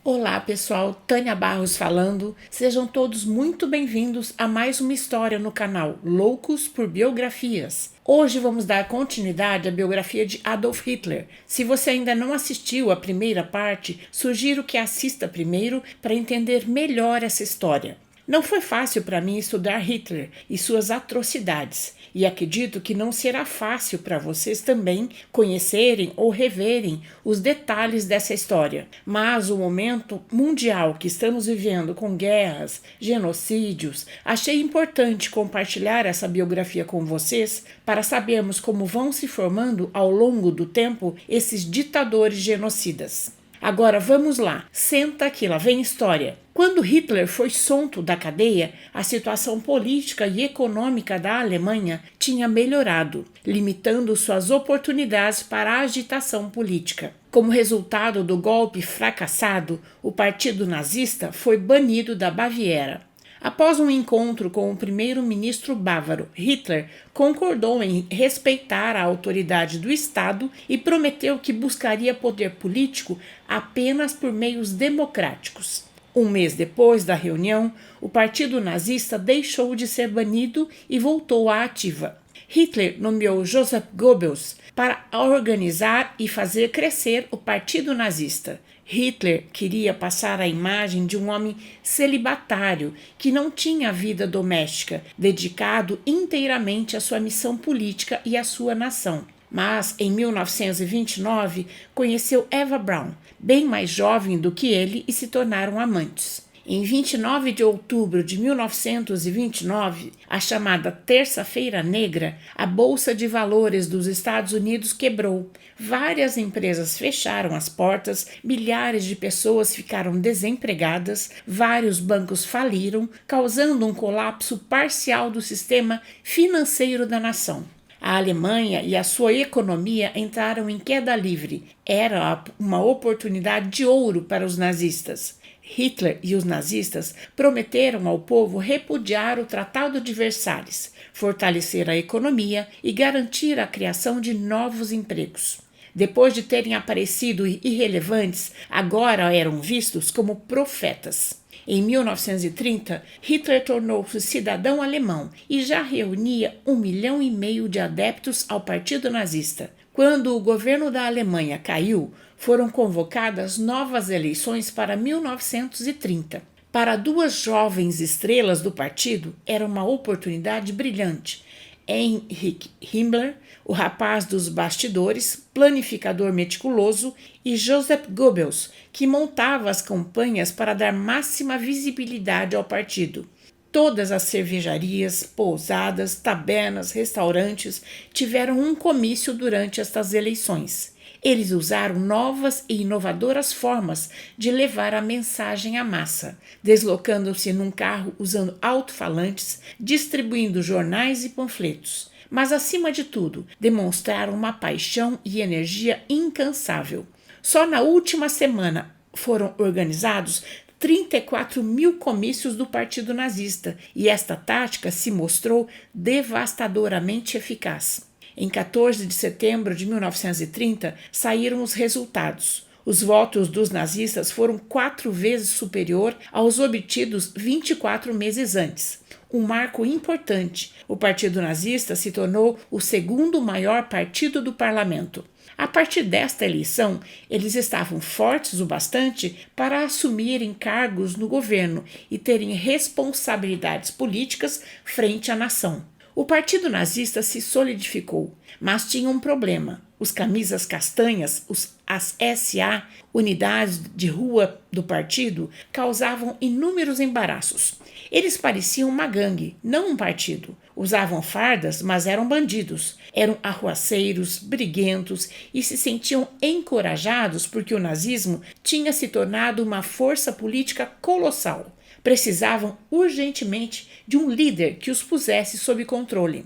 Olá pessoal, Tânia Barros falando. Sejam todos muito bem-vindos a mais uma história no canal Loucos por Biografias. Hoje vamos dar continuidade à biografia de Adolf Hitler. Se você ainda não assistiu à primeira parte, sugiro que assista primeiro para entender melhor essa história. Não foi fácil para mim estudar Hitler e suas atrocidades, e acredito que não será fácil para vocês também conhecerem ou reverem os detalhes dessa história. Mas o momento mundial que estamos vivendo, com guerras, genocídios, achei importante compartilhar essa biografia com vocês para sabermos como vão se formando ao longo do tempo esses ditadores genocidas. Agora vamos lá, senta aqui, lá vem história. Quando Hitler foi solto da cadeia, a situação política e econômica da Alemanha tinha melhorado, limitando suas oportunidades para a agitação política. Como resultado do golpe fracassado, o Partido Nazista foi banido da Baviera. Após um encontro com o primeiro-ministro bávaro, Hitler concordou em respeitar a autoridade do Estado e prometeu que buscaria poder político apenas por meios democráticos. Um mês depois da reunião, o Partido Nazista deixou de ser banido e voltou à ativa. Hitler nomeou Joseph Goebbels para organizar e fazer crescer o Partido Nazista. Hitler queria passar a imagem de um homem celibatário que não tinha vida doméstica, dedicado inteiramente à sua missão política e à sua nação. Mas, em 1929, conheceu Eva Braun, bem mais jovem do que ele, e se tornaram amantes. Em 29 de outubro de 1929, a chamada Terça-feira Negra, a Bolsa de Valores dos Estados Unidos quebrou. Várias empresas fecharam as portas, milhares de pessoas ficaram desempregadas, vários bancos faliram, causando um colapso parcial do sistema financeiro da nação. A Alemanha e a sua economia entraram em queda livre. Era uma oportunidade de ouro para os nazistas. Hitler e os nazistas prometeram ao povo repudiar o Tratado de Versalhes, fortalecer a economia e garantir a criação de novos empregos. Depois de terem aparecido irrelevantes, agora eram vistos como profetas. Em 1930, Hitler tornou-se cidadão alemão e já reunia 1,5 milhão de adeptos ao Partido Nazista. Quando o governo da Alemanha caiu, foram convocadas novas eleições para 1930. Para duas jovens estrelas do partido, era uma oportunidade brilhante. Heinrich Himmler, o rapaz dos bastidores, planificador meticuloso, e Joseph Goebbels, que montava as campanhas para dar máxima visibilidade ao partido. Todas as cervejarias, pousadas, tabernas, restaurantes tiveram um comício durante estas eleições. Eles usaram novas e inovadoras formas de levar a mensagem à massa, deslocando-se num carro usando alto-falantes, distribuindo jornais e panfletos. Mas, acima de tudo, demonstraram uma paixão e energia incansável. Só na última semana foram organizados 34 mil comícios do Partido Nazista, e esta tática se mostrou devastadoramente eficaz. Em 14 de setembro de 1930, saíram os resultados. Os votos dos nazistas foram 4 vezes superior aos obtidos 24 meses antes. Um marco importante. O Partido Nazista se tornou o segundo maior partido do parlamento. A partir desta eleição, eles estavam fortes o bastante para assumirem cargos no governo e terem responsabilidades políticas frente à nação. O Partido Nazista se solidificou, mas tinha um problema. Os camisas castanhas, as SA, unidades de rua do partido, causavam inúmeros embaraços. Eles pareciam uma gangue, não um partido. Usavam fardas, mas eram bandidos. Eram arruaceiros, briguentos e se sentiam encorajados porque o nazismo tinha se tornado uma força política colossal. Precisavam urgentemente de um líder que os pusesse sob controle.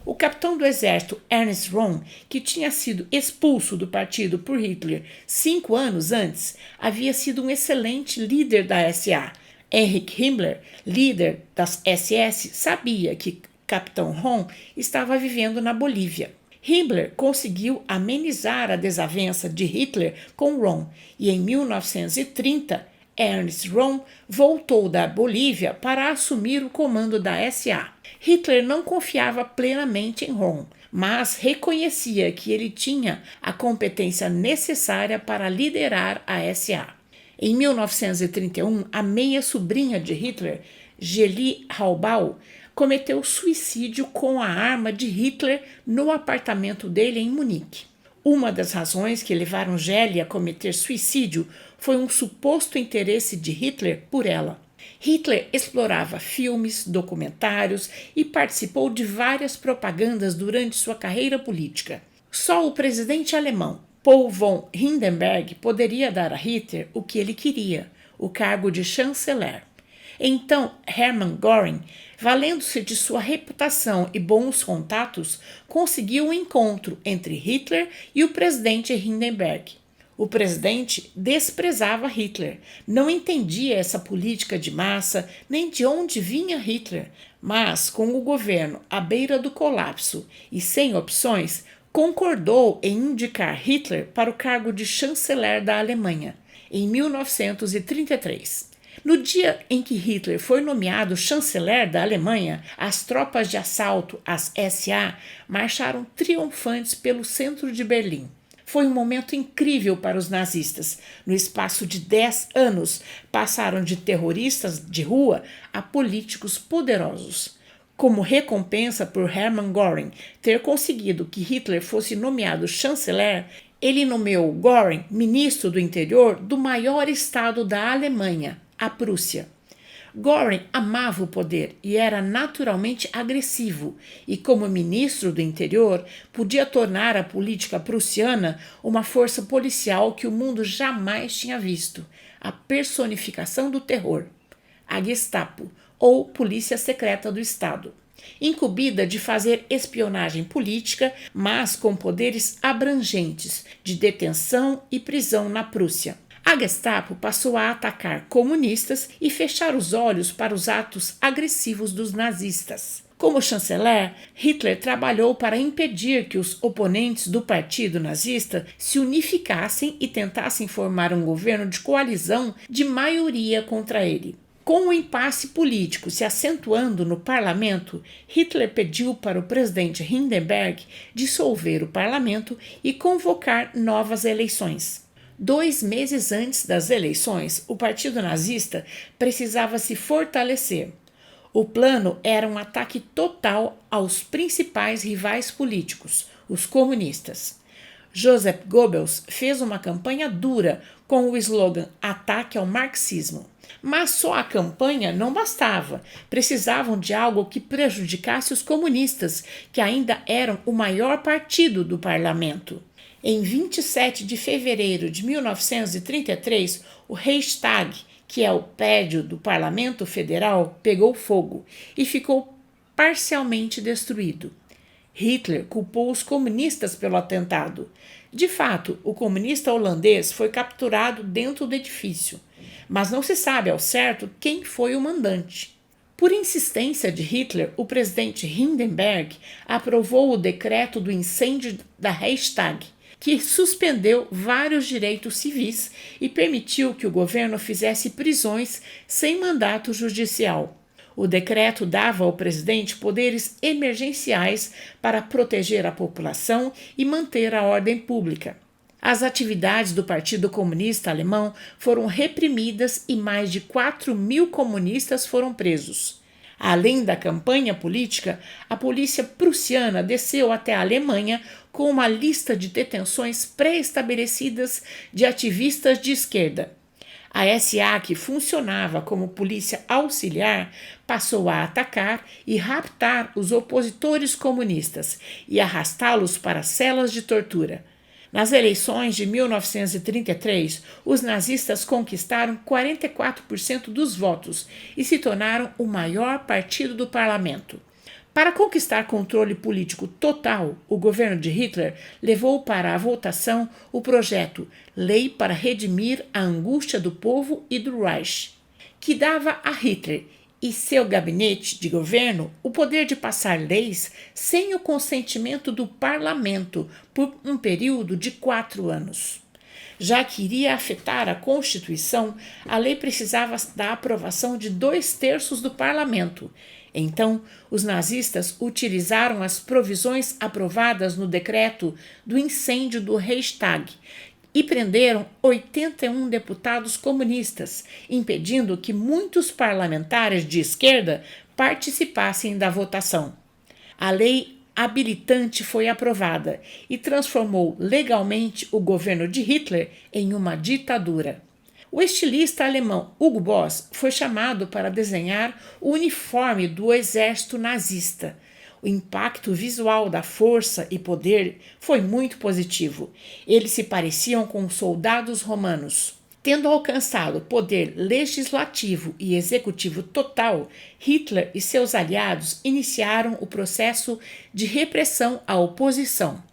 O capitão do exército Ernst Röhm, que tinha sido expulso do partido por Hitler 5 anos antes, havia sido um excelente líder da SA. Heinrich Himmler, líder das SS, sabia que capitão Röhm estava vivendo na Bolívia. Himmler conseguiu amenizar a desavença de Hitler com Röhm e, em 1930, Ernst Röhm voltou da Bolívia para assumir o comando da SA. Hitler não confiava plenamente em Röhm, mas reconhecia que ele tinha a competência necessária para liderar a SA. Em 1931, a meia-sobrinha de Hitler, Geli Halbau, cometeu suicídio com a arma de Hitler no apartamento dele em Munique. Uma das razões que levaram Geli a cometer suicídio foi um suposto interesse de Hitler por ela. Hitler explorava filmes, documentários e participou de várias propagandas durante sua carreira política. Só o presidente alemão, Paul von Hindenburg, poderia dar a Hitler o que ele queria, o cargo de chanceler. Então, Hermann Göring, valendo-se de sua reputação e bons contatos, conseguiu um encontro entre Hitler e o presidente Hindenburg. O presidente desprezava Hitler, não entendia essa política de massa nem de onde vinha Hitler, mas com o governo à beira do colapso e sem opções, concordou em indicar Hitler para o cargo de chanceler da Alemanha, em 1933. No dia em que Hitler foi nomeado chanceler da Alemanha, as tropas de assalto, as SA, marcharam triunfantes pelo centro de Berlim. Foi um momento incrível para os nazistas. No espaço de 10 anos, passaram de terroristas de rua a políticos poderosos. Como recompensa por Hermann Göring ter conseguido que Hitler fosse nomeado chanceler, ele nomeou Göring ministro do interior do maior estado da Alemanha, a Prússia. Göring amava o poder e era naturalmente agressivo, e como ministro do interior, podia tornar a política prussiana uma força policial que o mundo jamais tinha visto, a personificação do terror, a Gestapo, ou Polícia Secreta do Estado, incumbida de fazer espionagem política, mas com poderes abrangentes de detenção e prisão na Prússia. A Gestapo passou a atacar comunistas e fechar os olhos para os atos agressivos dos nazistas. Como chanceler, Hitler trabalhou para impedir que os oponentes do partido nazista se unificassem e tentassem formar um governo de coalizão de maioria contra ele. Com o impasse político se acentuando no parlamento, Hitler pediu para o presidente Hindenburg dissolver o parlamento e convocar novas eleições. 2 meses antes das eleições, o partido nazista precisava se fortalecer. O plano era um ataque total aos principais rivais políticos, os comunistas. Joseph Goebbels fez uma campanha dura com o slogan Ataque ao Marxismo. Mas só a campanha não bastava. Precisavam de algo que prejudicasse os comunistas, que ainda eram o maior partido do parlamento. Em 27 de fevereiro de 1933, o Reichstag, que é o prédio do Parlamento Federal, pegou fogo e ficou parcialmente destruído. Hitler culpou os comunistas pelo atentado. De fato, o comunista holandês foi capturado dentro do edifício, mas não se sabe ao certo quem foi o mandante. Por insistência de Hitler, o presidente Hindenburg aprovou o decreto do incêndio da Reichstag, que suspendeu vários direitos civis e permitiu que o governo fizesse prisões sem mandato judicial. O decreto dava ao presidente poderes emergenciais para proteger a população e manter a ordem pública. As atividades do Partido Comunista Alemão foram reprimidas e mais de 4.000 comunistas foram presos. Além da campanha política, a polícia prussiana desceu até a Alemanha com uma lista de detenções pré-estabelecidas de ativistas de esquerda. A SA, que funcionava como polícia auxiliar, passou a atacar e raptar os opositores comunistas e arrastá-los para celas de tortura. Nas eleições de 1933, os nazistas conquistaram 44% dos votos e se tornaram o maior partido do parlamento. Para conquistar controle político total, o governo de Hitler levou para a votação o projeto Lei para Redimir a Angústia do Povo e do Reich, que dava a Hitler e seu gabinete de governo o poder de passar leis sem o consentimento do parlamento por um período de 4 anos. Já que iria afetar a Constituição, a lei precisava da aprovação de 2/3 do parlamento. Então, os nazistas utilizaram as provisões aprovadas no decreto do incêndio do Reichstag e prenderam 81 deputados comunistas, impedindo que muitos parlamentares de esquerda participassem da votação. A lei habilitante foi aprovada e transformou legalmente o governo de Hitler em uma ditadura. O estilista alemão Hugo Boss foi chamado para desenhar o uniforme do exército nazista. O impacto visual da força e poder foi muito positivo. Eles se pareciam com soldados romanos. Tendo alcançado poder legislativo e executivo total, Hitler e seus aliados iniciaram o processo de repressão à oposição.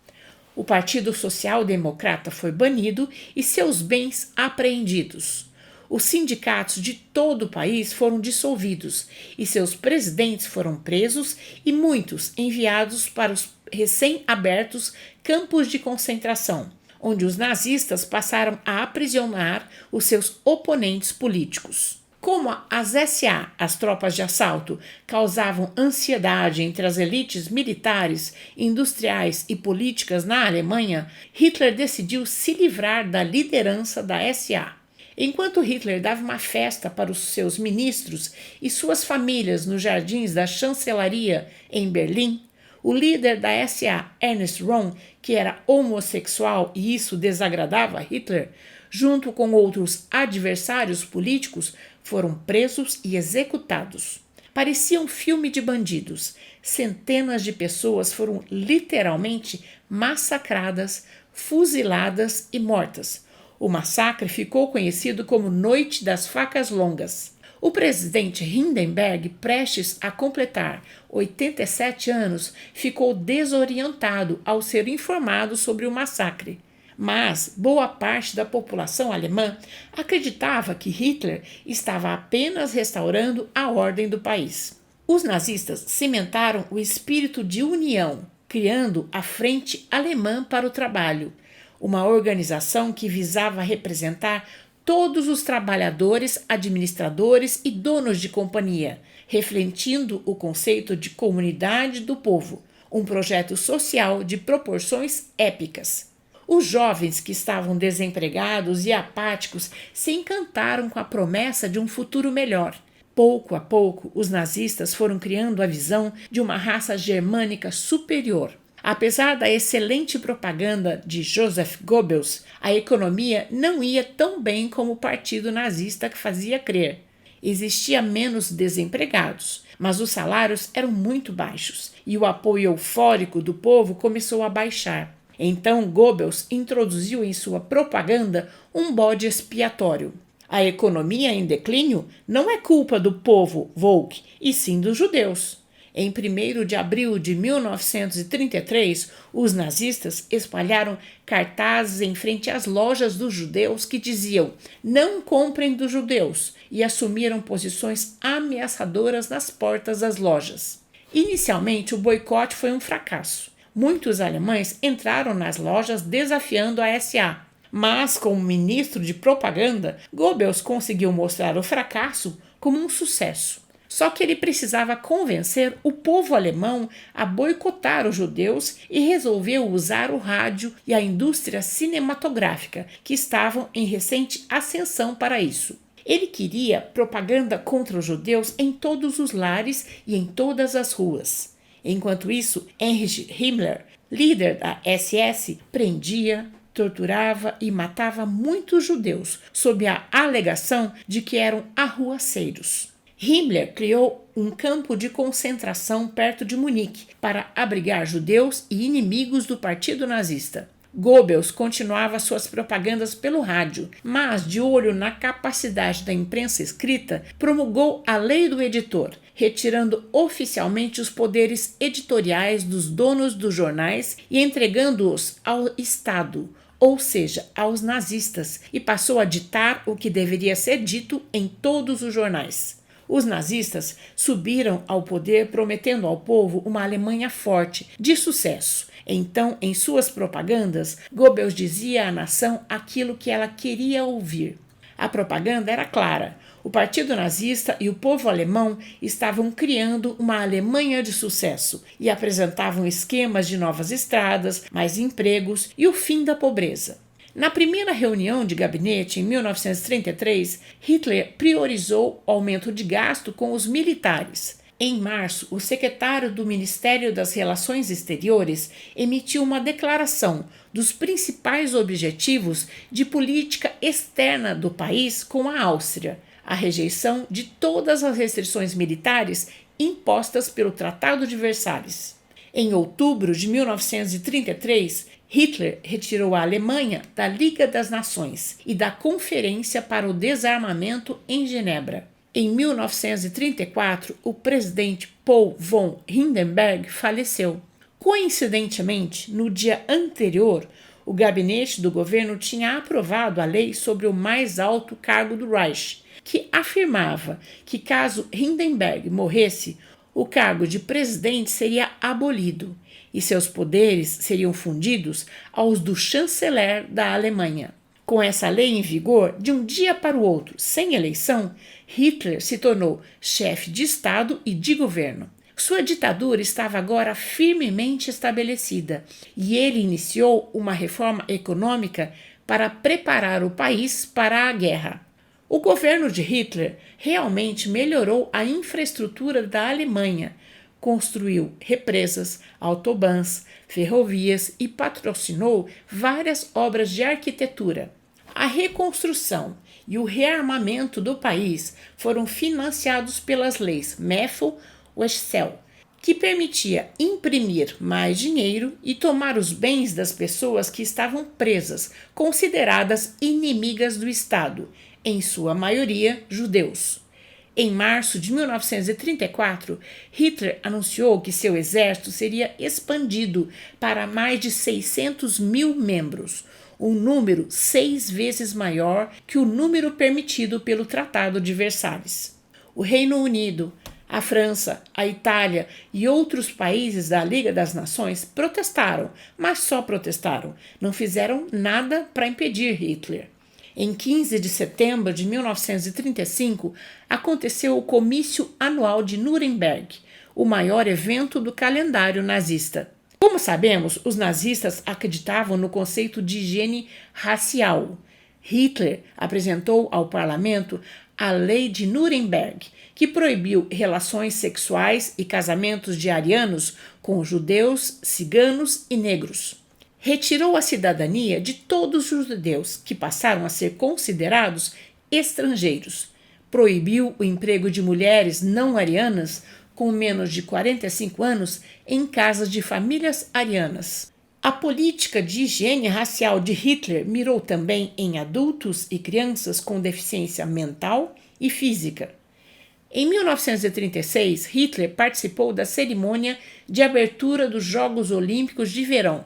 O Partido Social Democrata foi banido e seus bens apreendidos. Os sindicatos de todo o país foram dissolvidos e seus presidentes foram presos e muitos enviados para os recém-abertos campos de concentração, onde os nazistas passaram a aprisionar os seus oponentes políticos. Como as SA, as tropas de assalto, causavam ansiedade entre as elites militares, industriais e políticas na Alemanha, Hitler decidiu se livrar da liderança da SA. Enquanto Hitler dava uma festa para os seus ministros e suas famílias nos jardins da chancelaria em Berlim, o líder da SA, Ernst Röhm, que era homossexual e isso desagradava Hitler, junto com outros adversários políticos, foram presos e executados. Parecia um filme de bandidos. Centenas de pessoas foram literalmente massacradas, fuziladas e mortas. O massacre ficou conhecido como Noite das Facas Longas. O presidente Hindenburg, prestes a completar 87 anos, ficou desorientado ao ser informado sobre o massacre. Mas boa parte da população alemã acreditava que Hitler estava apenas restaurando a ordem do país. Os nazistas cimentaram o espírito de união, criando a Frente Alemã para o Trabalho, uma organização que visava representar todos os trabalhadores, administradores e donos de companhia, refletindo o conceito de comunidade do povo, um projeto social de proporções épicas. Os jovens que estavam desempregados e apáticos se encantaram com a promessa de um futuro melhor. Pouco a pouco, os nazistas foram criando a visão de uma raça germânica superior. Apesar da excelente propaganda de Joseph Goebbels, a economia não ia tão bem como o partido nazista que fazia crer. Existia menos desempregados, mas os salários eram muito baixos e o apoio eufórico do povo começou a baixar. Então Goebbels introduziu em sua propaganda um bode expiatório. A economia em declínio não é culpa do povo Volk, e sim dos judeus. Em 1º de abril de 1933, os nazistas espalharam cartazes em frente às lojas dos judeus que diziam "Não comprem dos judeus" e assumiram posições ameaçadoras nas portas das lojas. Inicialmente, o boicote foi um fracasso. Muitos alemães entraram nas lojas desafiando a SA. Mas, como ministro de propaganda, Goebbels conseguiu mostrar o fracasso como um sucesso. Só que ele precisava convencer o povo alemão a boicotar os judeus e resolveu usar o rádio e a indústria cinematográfica, que estavam em recente ascensão para isso. Ele queria propaganda contra os judeus em todos os lares e em todas as ruas. Enquanto isso, Heinrich Himmler, líder da SS, prendia, torturava e matava muitos judeus, sob a alegação de que eram arruaceiros. Himmler criou um campo de concentração perto de Munique para abrigar judeus e inimigos do partido nazista. Goebbels continuava suas propagandas pelo rádio, mas, de olho na capacidade da imprensa escrita, promulgou a lei do editor, retirando oficialmente os poderes editoriais dos donos dos jornais e entregando-os ao Estado, ou seja, aos nazistas, e passou a ditar o que deveria ser dito em todos os jornais. Os nazistas subiram ao poder prometendo ao povo uma Alemanha forte, de sucesso. Então, em suas propagandas, Goebbels dizia à nação aquilo que ela queria ouvir. A propaganda era clara. O Partido Nazista e o povo alemão estavam criando uma Alemanha de sucesso e apresentavam esquemas de novas estradas, mais empregos e o fim da pobreza. Na primeira reunião de gabinete, em 1933, Hitler priorizou o aumento de gasto com os militares. Em março, o secretário do Ministério das Relações Exteriores emitiu uma declaração dos principais objetivos de política externa do país com a Áustria: a rejeição de todas as restrições militares impostas pelo Tratado de Versalhes. Em outubro de 1933, Hitler retirou a Alemanha da Liga das Nações e da Conferência para o Desarmamento em Genebra. Em 1934, o presidente Paul von Hindenburg faleceu. Coincidentemente, no dia anterior, o gabinete do governo tinha aprovado a lei sobre o mais alto cargo do Reich, que afirmava que, caso Hindenburg morresse, o cargo de presidente seria abolido e seus poderes seriam fundidos aos do chanceler da Alemanha. Com essa lei em vigor, de um dia para o outro, sem eleição, Hitler se tornou chefe de Estado e de governo. Sua ditadura estava agora firmemente estabelecida e ele iniciou uma reforma econômica para preparar o país para a guerra. O governo de Hitler realmente melhorou a infraestrutura da Alemanha, construiu represas, autobans, ferrovias e patrocinou várias obras de arquitetura. A reconstrução e o rearmamento do país foram financiados pelas leis Meffel-Wechsel, que permitia imprimir mais dinheiro e tomar os bens das pessoas que estavam presas, consideradas inimigas do Estado, em sua maioria judeus. Em março de 1934, Hitler anunciou que seu exército seria expandido para mais de 600 mil membros, um número 6 vezes maior que o número permitido pelo Tratado de Versalhes. O Reino Unido, a França, a Itália e outros países da Liga das Nações protestaram, mas só protestaram, não fizeram nada para impedir Hitler. Em 15 de setembro de 1935, aconteceu o Comício Anual de Nuremberg, o maior evento do calendário nazista. Como sabemos, os nazistas acreditavam no conceito de higiene racial. Hitler apresentou ao parlamento a Lei de Nuremberg, que proibiu relações sexuais e casamentos de arianos com judeus, ciganos e negros. Retirou a cidadania de todos os judeus que passaram a ser considerados estrangeiros. Proibiu o emprego de mulheres não arianas com menos de 45 anos em casas de famílias arianas. A política de higiene racial de Hitler mirou também em adultos e crianças com deficiência mental e física. Em 1936, Hitler participou da cerimônia de abertura dos Jogos Olímpicos de Verão.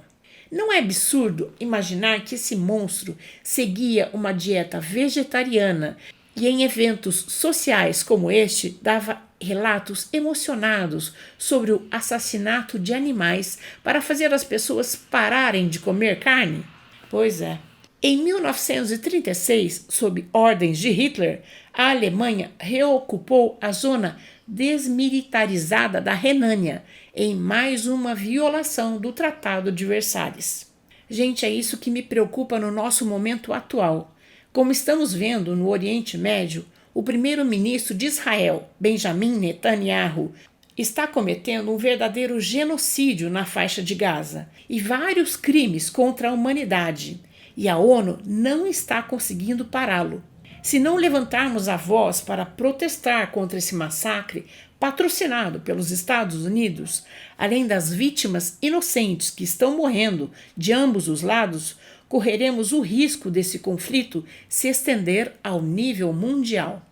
Não é absurdo imaginar que esse monstro seguia uma dieta vegetariana e em eventos sociais como este dava relatos emocionados sobre o assassinato de animais para fazer as pessoas pararem de comer carne? Pois é. Em 1936, sob ordens de Hitler, a Alemanha reocupou a zona desmilitarizada da Renânia, em mais uma violação do Tratado de Versalhes. Gente, é isso que me preocupa no nosso momento atual. Como estamos vendo no Oriente Médio, o primeiro-ministro de Israel, Benjamin Netanyahu, está cometendo um verdadeiro genocídio na faixa de Gaza e vários crimes contra a humanidade, e a ONU não está conseguindo pará-lo. Se não levantarmos a voz para protestar contra esse massacre patrocinado pelos Estados Unidos, além das vítimas inocentes que estão morrendo de ambos os lados, correremos o risco desse conflito se estender ao nível mundial.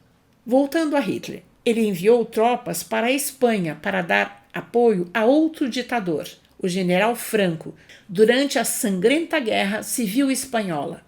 Voltando a Hitler, ele enviou tropas para a Espanha para dar apoio a outro ditador, o general Franco, durante a sangrenta Guerra Civil Espanhola.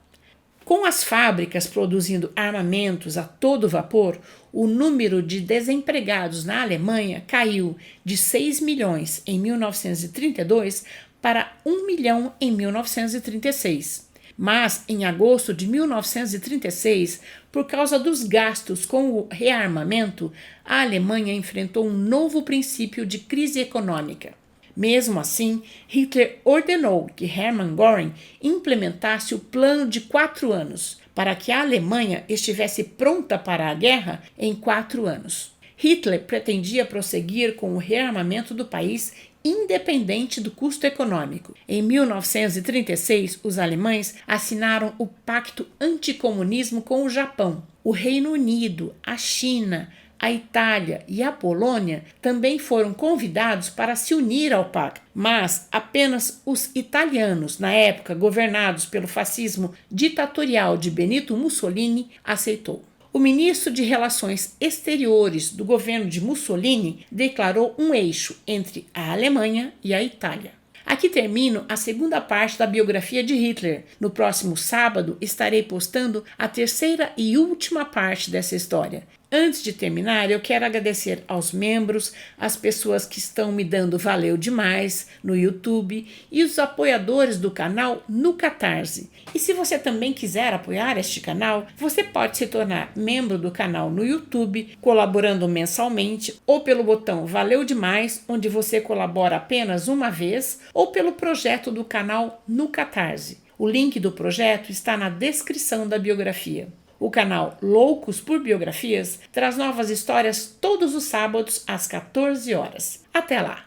Com as fábricas produzindo armamentos a todo vapor, o número de desempregados na Alemanha caiu de 6 milhões em 1932 para 1 milhão em 1936. Mas, em agosto de 1936, por causa dos gastos com o rearmamento, a Alemanha enfrentou um novo princípio de crise econômica. Mesmo assim, Hitler ordenou que Hermann Göring implementasse o plano de 4 anos, para que a Alemanha estivesse pronta para a guerra em 4 anos. Hitler pretendia prosseguir com o rearmamento do país independente do custo econômico. Em 1936, os alemães assinaram o Pacto Anticomunismo com o Japão. O Reino Unido, a China, a Itália e a Polônia também foram convidados para se unir ao pacto, mas apenas os italianos, na época governados pelo fascismo ditatorial de Benito Mussolini, aceitou. O ministro de Relações Exteriores do governo de Mussolini declarou um eixo entre a Alemanha e a Itália. Aqui termino a segunda parte da biografia de Hitler. No próximo sábado estarei postando a terceira e última parte dessa história. Antes de terminar, eu quero agradecer aos membros, às pessoas que estão me dando valeu demais no YouTube e os apoiadores do canal no Catarse. E se você também quiser apoiar este canal, você pode se tornar membro do canal no YouTube, colaborando mensalmente, ou pelo botão Valeu Demais, onde você colabora apenas uma vez, ou pelo projeto do canal no Catarse. O link do projeto está na descrição da biografia. O canal Loucos por Biografias traz novas histórias todos os sábados às 14 horas. Até lá!